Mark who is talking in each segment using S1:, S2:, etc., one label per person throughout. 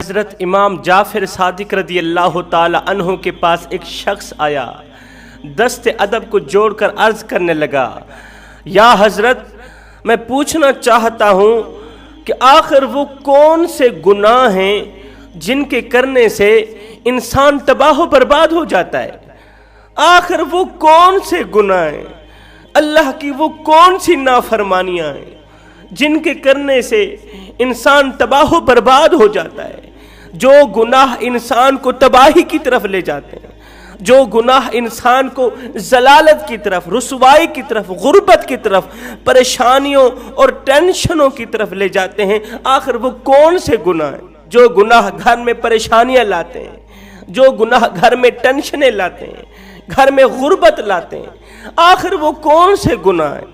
S1: حضرت امام جعفر صادق رضی اللہ تعالی عنہ کے پاس ایک شخص آیا، دست ادب کو جوڑ کر عرض کرنے لگا، یا حضرت میں پوچھنا چاہتا ہوں کہ آخر وہ کون سے گناہ ہیں جن کے کرنے سے انسان تباہ و برباد ہو جاتا ہے؟ آخر وہ کون سے گناہ ہیں، اللہ کی وہ کون سی نافرمانیاں ہیں جن کے کرنے سے انسان تباہ و برباد ہو جاتا ہے؟ جو گناہ انسان کو تباہی کی طرف لے جاتے ہیں، جو گناہ انسان کو ضلالت کی طرف، رسوائی کی طرف، غربت کی طرف، پریشانیوں اور ٹینشنوں کی طرف لے جاتے ہیں، آخر وہ کون سے گناہ ہیں؟ جو گناہ گھر میں پریشانیاں لاتے ہیں، جو گناہ گھر میں ٹینشنیں لاتے ہیں، گھر میں غربت لاتے ہیں، آخر وہ کون سے گناہ ہیں؟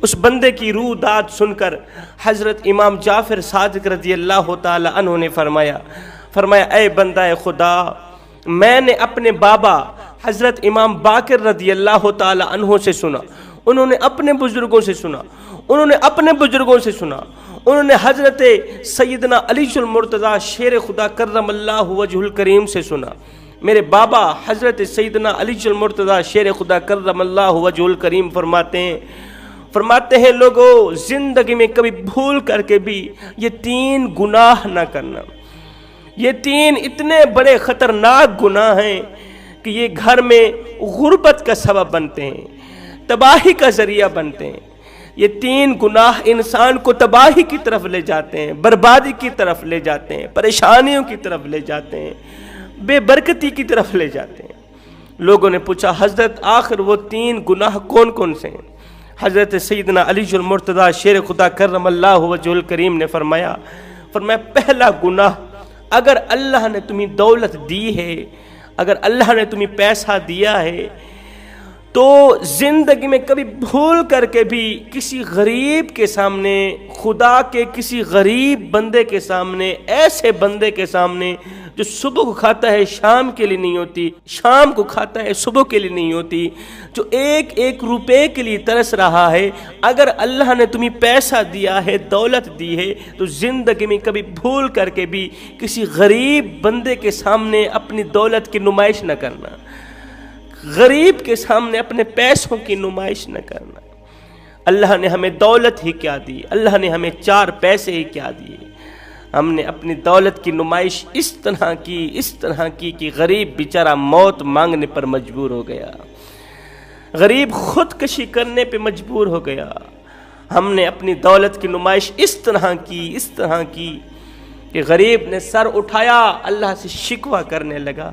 S1: اس بندے کی روح داد سن کر حضرت امام جعفر صادق رضی اللہ تعالی عنہ نے فرمایا اے بندہ خدا، میں نے اپنے بابا حضرت امام باقر رضی اللہ تعالی عنہ سے سنا، انہوں نے اپنے بزرگوں سے سنا، انہوں نے حضرت سیدنا علی المرتضیٰ شیر خدا کرم اللہ وجہ الکریم سے سنا۔ میرے بابا حضرت سیدنا علی المرتضیٰ شیر خدا کرم اللہ وجہ الکریم فرماتے ہیں لوگوں، زندگی میں کبھی بھول کر کے بھی یہ 3 گناہ نہ کرنا۔ یہ 3 اتنے بڑے خطرناک گناہ ہیں کہ یہ گھر میں غربت کا سبب بنتے ہیں، تباہی کا ذریعہ بنتے ہیں۔ یہ 3 گناہ انسان کو تباہی کی طرف لے جاتے ہیں، بربادی کی طرف لے جاتے ہیں، پریشانیوں کی طرف لے جاتے ہیں، بے برکتی کی طرف لے جاتے ہیں۔ لوگوں نے پوچھا حضرت آخر وہ 3 گناہ کون کون سے ہیں؟ حضرت سیدنا علی المرتضیٰ شیر خدا کرم اللہ وجہ الکریم نے فرمایا پہلا گناہ، اگر اللہ نے تمہیں دولت دی ہے، اگر اللہ نے تمہیں پیسہ دیا ہے تو زندگی میں کبھی بھول کر کے بھی کسی غریب کے سامنے، خدا کے کسی غریب بندے کے سامنے، ایسے بندے کے سامنے جو صبح کو کھاتا ہے شام کے لیے نہیں ہوتی، شام کو کھاتا ہے صبح کے لیے نہیں ہوتی، جو ایک روپے کے لیے ترس رہا ہے، اگر اللہ نے تمہیں پیسہ دیا ہے، دولت دی ہے، تو زندگی میں کبھی بھول کر کے بھی کسی غریب بندے کے سامنے اپنی دولت کی نمائش نہ کرنا، غریب کے سامنے اپنے پیسوں کی نمائش نہ کرنا۔ اللہ نے ہمیں دولت ہی کیا دی، اللہ نے ہمیں 4 پیسے ہی کیا دیے، ہم نے اپنی دولت کی نمائش اس طرح کی کہ غریب بیچارہ موت مانگنے پر مجبور ہو گیا، غریب خودکشی کرنے پہ مجبور ہو گیا۔ ہم نے اپنی دولت کی نمائش اس طرح کی کہ غریب نے سر اٹھایا، اللہ سے شکوہ کرنے لگا،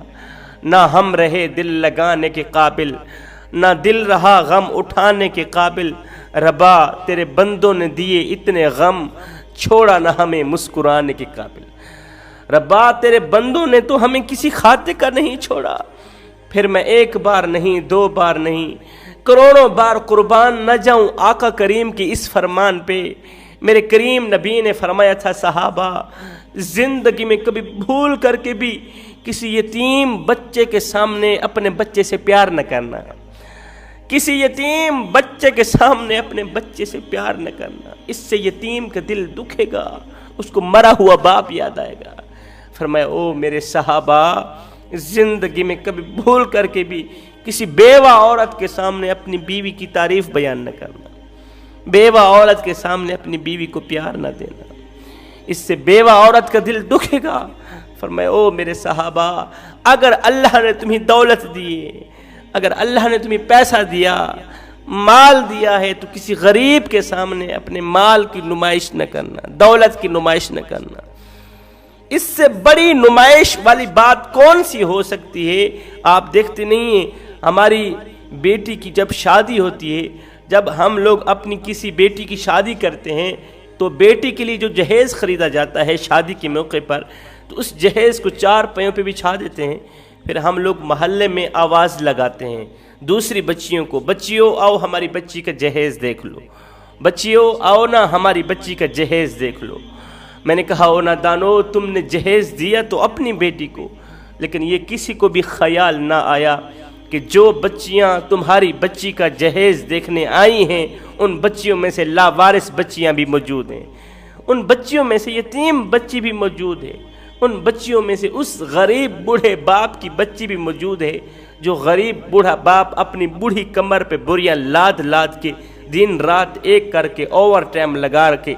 S1: نہ ہم رہے دل لگانے کے قابل، نہ دل رہا غم اٹھانے کے قابل، ربا تیرے بندوں نے دیے اتنے غم، چھوڑا نہ ہمیں مسکرانے کے قابل۔ ربا تیرے بندوں نے تو ہمیں کسی خاطر کا نہیں چھوڑا، پھر میں 1 بار نہیں 2 بار نہیں کروڑوں بار قربان نہ جاؤں آقا کریم کی اس فرمان پہ۔ میرے کریم نبی نے فرمایا تھا صحابہ، زندگی میں کبھی بھول کر کے بھی کسی یتیم بچے کے سامنے اپنے بچے سے پیار نہ کرنا، کسی یتیم بچے کے سامنے اپنے بچے سے پیار نہ کرنا، اس سے یتیم کا دل دکھے گا، اس کو مرا ہوا باپ یاد آئے گا۔ فرمایا او میرے صحابہ، زندگی میں کبھی بھول کر کے بھی کسی بیوہ عورت کے سامنے اپنی بیوی کی تعریف بیان نہ کرنا، بیوہ عورت کے سامنے اپنی بیوی کو پیار نہ دینا، اس سے بیوہ عورت کا دل دکھے گا۔ فرمایا او میرے صحابہ، اگر اللہ نے تمہیں دولت دی، اگر اللہ نے تمہیں پیسہ دیا، مال دیا ہے، تو کسی غریب کے سامنے اپنے مال کی نمائش نہ کرنا، دولت کی نمائش نہ کرنا۔ اس سے بڑی نمائش والی بات کون سی ہو سکتی ہے؟ آپ دیکھتے نہیں ہیں ہماری بیٹی کی جب شادی ہوتی ہے، جب ہم لوگ اپنی کسی بیٹی کی شادی کرتے ہیں تو بیٹی کے لیے جو جہیز خریدا جاتا ہے شادی کے موقع پر، تو اس جہیز کو 4 پایوں پہ بچھا دیتے ہیں، پھر ہم لوگ محلے میں آواز لگاتے ہیں دوسری بچیوں کو، بچیوں آؤ ہماری بچی کا جہیز دیکھ لو، بچیوں آؤ نا ہماری بچی کا جہیز دیکھ لو۔ میں نے کہا او نادانو، تم نے جہیز دیا تو اپنی بیٹی کو، لیکن یہ کسی کو بھی خیال نہ آیا کہ جو بچیاں تمہاری بچی کا جہیز دیکھنے آئی ہیں ان بچیوں میں سے لاوارث بچیاں بھی موجود ہیں، ان بچیوں میں سے یتیم بچی بھی موجود ہے، ان بچیوں میں سے اس غریب بوڑھے باپ کی بچی بھی موجود ہے جو غریب بوڑھا باپ اپنی بوڑھی کمر پہ بوریاں لاد لاد کے دن رات ایک کر کے اوور ٹائم لگا کے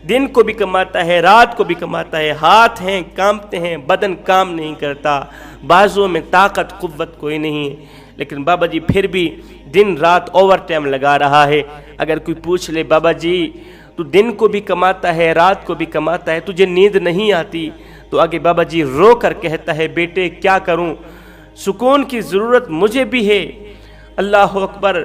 S1: دن کو بھی کماتا ہے رات کو بھی کماتا ہے، ہاتھ ہیں کانپتے ہیں، بدن کام نہیں کرتا، بازوں میں طاقت قوت کوئی نہیں ہے، لیکن بابا جی پھر بھی دن رات اوور ٹائم لگا رہا ہے۔ اگر کوئی پوچھ لے بابا جی تو دن کو بھی کماتا ہے رات کو بھی کماتا ہے، تجھے نیند نہیں آتی؟ تو آگے بابا جی رو کر کہتا ہے بیٹے کیا کروں، سکون کی ضرورت مجھے بھی ہے، اللہ اکبر،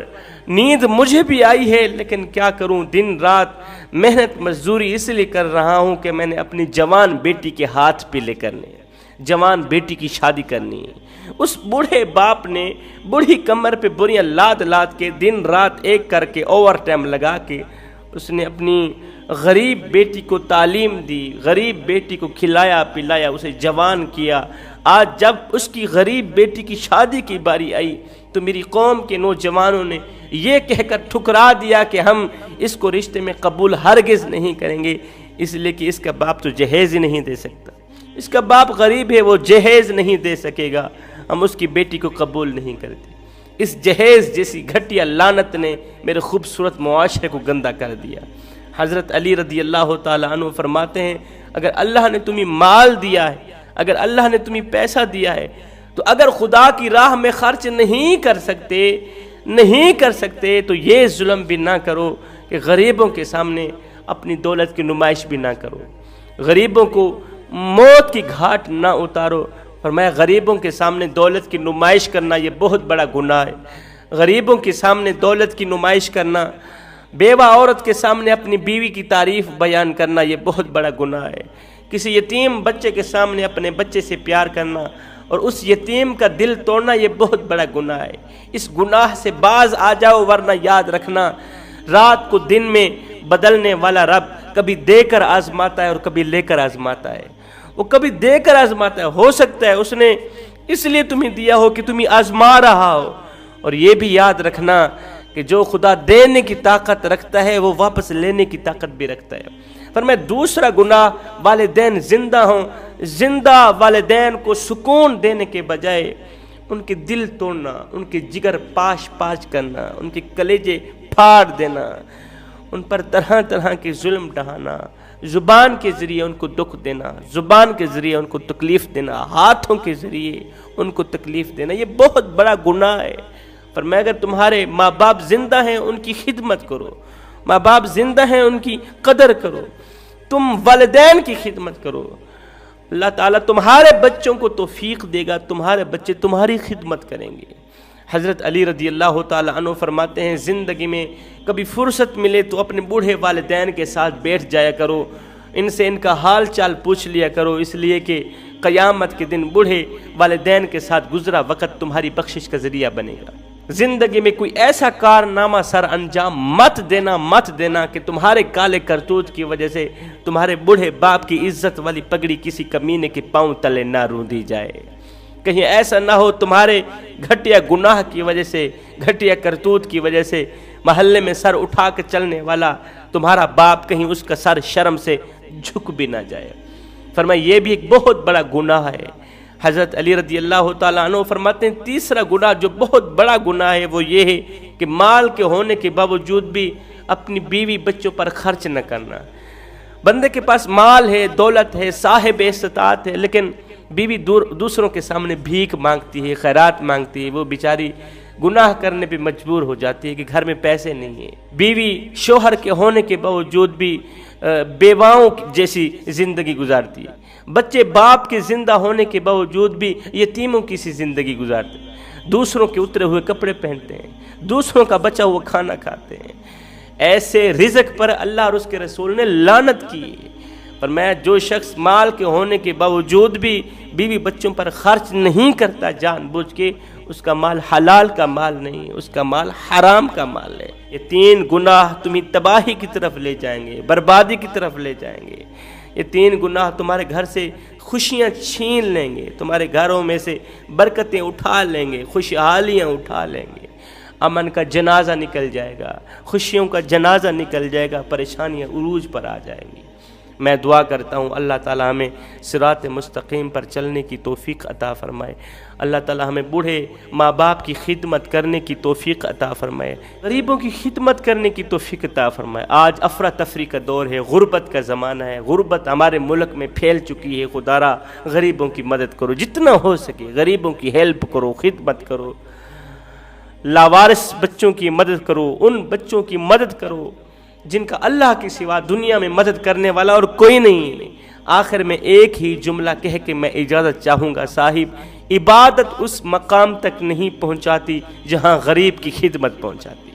S1: نیند مجھے بھی آئی ہے، لیکن کیا کروں، دن رات محنت مزدوری اس لیے کر رہا ہوں کہ میں نے اپنی جوان بیٹی کے ہاتھ پیلے کرنے ہیں، جوان بیٹی کی شادی کرنی ہے۔ اس بوڑھے باپ نے بوڑھی کمر پہ بوریاں لاد لاد کے دن رات ایک کر کے اوور ٹائم لگا کے اس نے اپنی غریب بیٹی کو تعلیم دی، غریب بیٹی کو کھلایا پلایا، اسے جوان کیا۔ آج جب اس کی غریب بیٹی کی شادی کی باری آئی تو میری قوم کے نوجوانوں نے یہ کہہ کر ٹھکرا دیا کہ ہم اس کو رشتے میں قبول ہرگز نہیں کریں گے، اس لیے کہ اس کا باپ تو جہیز ہی نہیں دے سکتا، اس کا باپ غریب ہے، وہ جہیز نہیں دے سکے گا، ہم اس کی بیٹی کو قبول نہیں کرتے۔ اس جہیز جیسی گھٹیا لعنت نے میرے خوبصورت معاشرے کو گندا کر دیا۔ حضرت علی رضی اللہ تعالیٰ عنہ فرماتے ہیں اگر اللہ نے تمہیں مال دیا ہے، اگر اللہ نے تمہیں پیسہ دیا ہے، تو اگر خدا کی راہ میں خرچ نہیں کر سکتے تو یہ ظلم بھی نہ کرو کہ غریبوں کے سامنے اپنی دولت کی نمائش بھی نہ کرو، غریبوں کو موت کی گھاٹ نہ اتارو۔ فرمایا غریبوں کے سامنے دولت کی نمائش کرنا یہ بہت بڑا گناہ ہے، غریبوں کے سامنے دولت کی نمائش کرنا، بیوہ عورت کے سامنے اپنی بیوی کی تعریف بیان کرنا یہ بہت بڑا گناہ ہے، کسی یتیم بچے کے سامنے اپنے بچے سے پیار کرنا اور اس یتیم کا دل توڑنا یہ بہت بڑا گناہ ہے۔ اس گناہ سے باز آ جاؤ، ورنہ یاد رکھنا رات کو دن میں بدلنے والا رب کبھی دے کر آزماتا ہے اور کبھی لے کر آزماتا ہے، وہ کبھی دے کر آزماتا ہے، ہو سکتا ہے اس نے اس لیے تمہیں دیا ہو کہ تمہیں آزما رہا ہو، اور یہ بھی یاد رکھنا کہ جو خدا دینے کی طاقت رکھتا ہے وہ واپس لینے کی طاقت بھی رکھتا ہے۔ فرمایا دوسرا گناہ والدین زندہ ہوں، زندہ والدین کو سکون دینے کے بجائے ان کے دل توڑنا، ان کے جگر پاش پاش کرنا، ان کے کلیجے پھاڑ دینا، ان پر طرح طرح کے ظلم ڈھانا، زبان کے ذریعے ان کو دکھ دینا، زبان کے ذریعے ان کو تکلیف دینا، ہاتھوں کے ذریعے ان کو تکلیف دینا، یہ بہت بڑا گناہ ہے۔ فرمایا اگر تمہارے ماں باپ زندہ ہیں ان کی خدمت کرو، ماں باپ زندہ ہیں ان کی قدر کرو، تم والدین کی خدمت کرو، اللہ تعالیٰ تمہارے بچوں کو توفیق دے گا، تمہارے بچے تمہاری خدمت کریں گے۔ حضرت علی رضی اللہ تعالیٰ عنہ فرماتے ہیں زندگی میں کبھی فرصت ملے تو اپنے بوڑھے والدین کے ساتھ بیٹھ جایا کرو، ان سے ان کا حال چال پوچھ لیا کرو، اس لیے کہ قیامت کے دن بوڑھے والدین کے ساتھ گزرا وقت تمہاری بخشش کا ذریعہ بنے گا۔ زندگی میں کوئی ایسا کارنامہ سر انجام مت دینا کہ تمہارے کالے کرتوت کی وجہ سے تمہارے بوڑھے باپ کی عزت والی پگڑی کسی کمینے کے پاؤں تلے نہ روندی جائے۔ کہیں ایسا نہ ہو تمہارے گھٹیا گناہ کی وجہ سے، گھٹیا کرتوت کی وجہ سے محلے میں سر اٹھا کے چلنے والا تمہارا باپ کہیں اس کا سر شرم سے جھک بھی نہ جائے۔ فرمایا یہ بھی ایک بہت بڑا گناہ ہے۔ حضرت علی رضی اللہ تعالیٰ عنہ فرماتے ہیں تیسرا گناہ جو بہت بڑا گناہ ہے وہ یہ ہے کہ مال کے ہونے کے باوجود بھی اپنی بیوی بچوں پر خرچ نہ کرنا۔ بندے کے پاس مال ہے، دولت ہے، صاحب استطاعت ہے، لیکن بیوی دوسروں کے سامنے بھیک مانگتی ہے، خیرات مانگتی ہے، وہ بیچاری گناہ کرنے پہ مجبور ہو جاتی ہے کہ گھر میں پیسے نہیں ہیں۔ بیوی شوہر کے ہونے کے باوجود بھی بیواؤں جیسی زندگی گزارتی ہے، بچے باپ کے زندہ ہونے کے باوجود بھی یتیموں کی سی زندگی گزارتے ہیں، دوسروں کے اترے ہوئے کپڑے پہنتے ہیں، دوسروں کا بچا ہوا کھانا کھاتے ہیں۔ ایسے رزق پر اللہ اور اس کے رسول نے لعنت کی ہے۔ فرمایا جو شخص مال کے ہونے کے باوجود بھی بیوی بچوں پر خرچ نہیں کرتا جان بوجھ کے، اس کا مال حلال کا مال نہیں، اس کا مال حرام کا مال ہے۔ یہ تین گناہ تمہیں تباہی کی طرف لے جائیں گے، بربادی کی طرف لے جائیں گے۔ یہ تین گناہ تمہارے گھر سے خوشیاں چھین لیں گے، تمہارے گھروں میں سے برکتیں اٹھا لیں گے، خوشحالیاں اٹھا لیں گے، امن کا جنازہ نکل جائے گا، خوشیوں کا جنازہ نکل جائے گا، پریشانیاں عروج پر آ جائیں گی۔ میں دعا کرتا ہوں اللہ تعالی ہمیں صراط مستقیم پر چلنے کی توفیق عطا فرمائے، اللہ تعالی ہمیں بوڑھے ماں باپ کی خدمت کرنے کی توفیق عطا فرمائے، غریبوں کی خدمت کرنے کی توفیق عطا فرمائے۔ آج افراتفری کا دور ہے، غربت کا زمانہ ہے، غربت ہمارے ملک میں پھیل چکی ہے، خدارا غریبوں کی مدد کرو، جتنا ہو سکے غریبوں کی ہیلپ کرو، خدمت کرو، لاوارث بچوں کی مدد کرو، ان بچوں کی مدد کرو جن کا اللہ کے سوا دنیا میں مدد کرنے والا اور کوئی نہیں۔ آخر میں ایک ہی جملہ کہہ کے میں اجازت چاہوں گا، صاحب عبادت اس مقام تک نہیں پہنچاتی جہاں غریب کی خدمت پہنچاتی۔